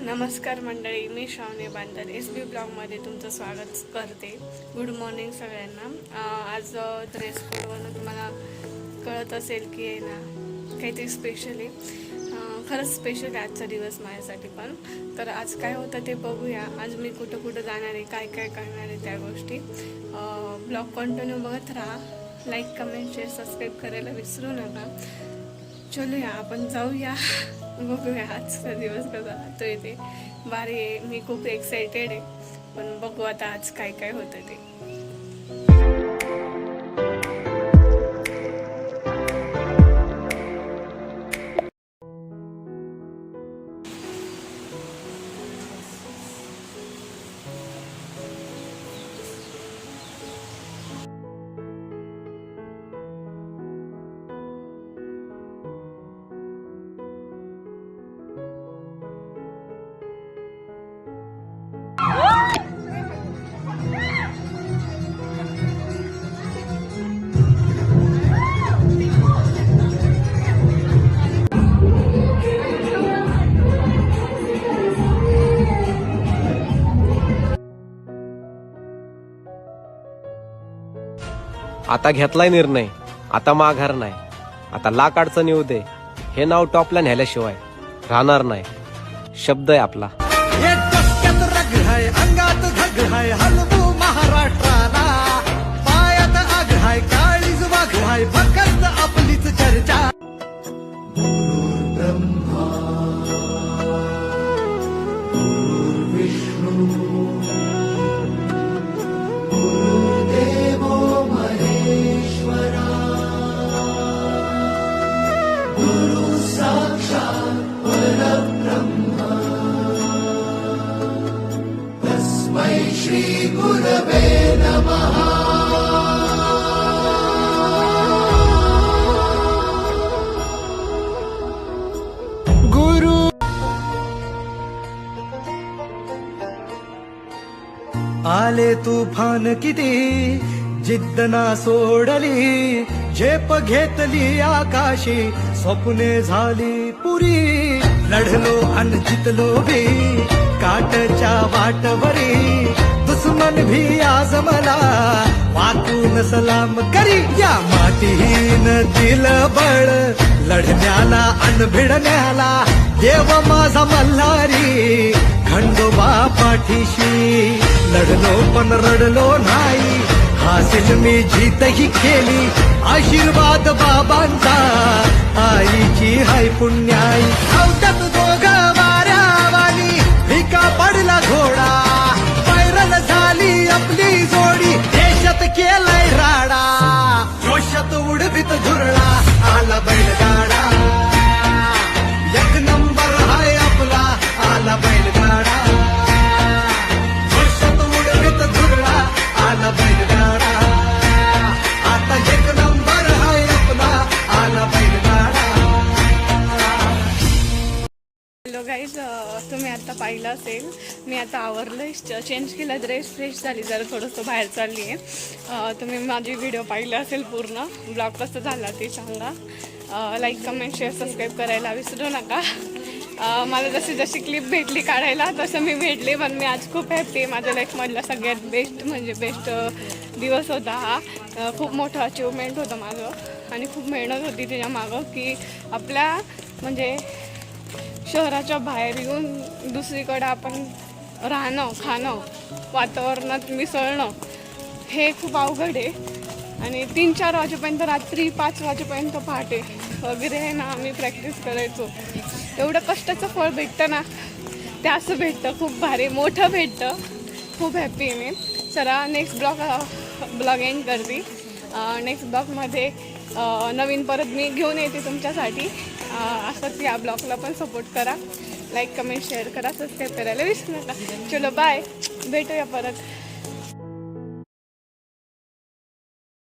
नमस्कार मंडळी, मी श्रावणी बांदर SB ब्लॉगमध्ये तुमचं स्वागत करते. गुड मॉर्निंग सगळ्यांना. आज ड्रेस कोडवरून तुम्हाला कळत असेल की आहे ना काहीतरी स्पेशल आहे. खरंच स्पेशल आहे आजचा दिवस माझ्यासाठी पण. तर आज काय होतं ते बघूया. आज मी कुठं कुठं जाणार आहे, काय काय करणार आहे त्या गोष्टी. ब्लॉग कंटिन्यू बघत राहा. लाईक, कमेंट, शेअर, सबस्क्राईब करायला विसरू नका. चलूया आपण जाऊया, बघूया आजचा दिवस कसा जातोय ते. भारी आहे, मी खूप एक्सायटेड आहे. पण बघू आता आज काय काय होतं ते. आता घेतलाय निर्णय, आता माघार नाही. आता लाख अडचण येऊ दे, हे नाव टॉपला न्यायल्याशिवाय राहणार नाही. शब्द आहे आपला. अंगात धग हाय, हलवू महाराष्ट्राला. पायात आग हाय, काळीज वाघ हाय, फक्त आपलीच चर्चा. ब्रह्मा विष्णू गुरुदेवो महेश्वरा, गुरु साक्षात् परब्रह्म, तस्मै श्री गुरवे नमः. गुरु आले तुफान किती, जिद्द ना सोडली. झेप घेतली आकाशी, स्वप्ने झाली पुरी. लढलो अन जितलो बी, काटच्या वाटवरी. दुश्मन भी आज मला वाकून सलाम करी. या मातीहीन दिल बळ, लढण्याला अन भिडण्याला. देव माझा मल्हारी, खंडोबा पाठीशी. लढलो पण रडलो नाही, हासिल मी जीतही केली. आशीर्वाद बाबांचा, आईची हाय पुण्याई. अवत्यात दोघ वाऱ्यावानी, भिका पडला घोडा. पैरल झाली आपली जोडी, देशात केलाय राडा. जोशात उडवीत झुरळा, आला बैलगाडा. एक नंबर हाय आपला, आला बैलगाडा. जोशात उडवीत झुरळा, आला बैलगाडा. आता एक नंबर हाय आपला, आला बैलगाडा. हॅलो गाईज, तुम्ही आता पाहिलं असेल मी आता आवरलं, चेंज केला, ड्रेस फ्रेश झाली, जरा थोडंसं बाहेर चालली आहे. तुम्ही माझी व्हिडिओ पाहिला असेल पूर्ण. ब्लॉग कसं झाला ते सांगा. लाईक, कमेंट, शेअर, सबस्क्राईब करायला विसरू नका. मला जशी क्लिप भेटली काढायला तसं मी भेटले. पण मी आज खूप हॅप्पी आहे. माझ्या लाईफमधला सगळ्यात बेस्ट दिवस होता हा. खूप मोठं अचिव्हमेंट होतं माझं आणि खूप मेहनत होती त्याच्या मागं, की आपल्या म्हणजे शहराच्या बाहेर येऊन दुसरीकडं आपण राहणं, खाणं, वातावरणात मिसळणं हे खूप अवघड आहे. आणि 3-4 वाजेपर्यंत, रात्री 5 वाजेपर्यंत पहाटे वगैरे आहे ना आम्ही प्रॅक्टिस करायचो. एवढं कष्टाचं फळ भेटतं ना, ते असं भेटतं, खूप भारी मोठं भेटतं. खूप हॅप्पी आहे मी. चला नेक्स्ट ब्लॉग एंड करते. नेक्स्ट ब्लॉगमध्ये नवीन परत मी घेऊन येते तुमच्यासाठी. असंच या ब्लॉगला पण सपोर्ट करा. लाईक, कमेंट, शेअर करा, सबस्क्राईब करायला विसरू नका. चलो बाय, भेटूया परत.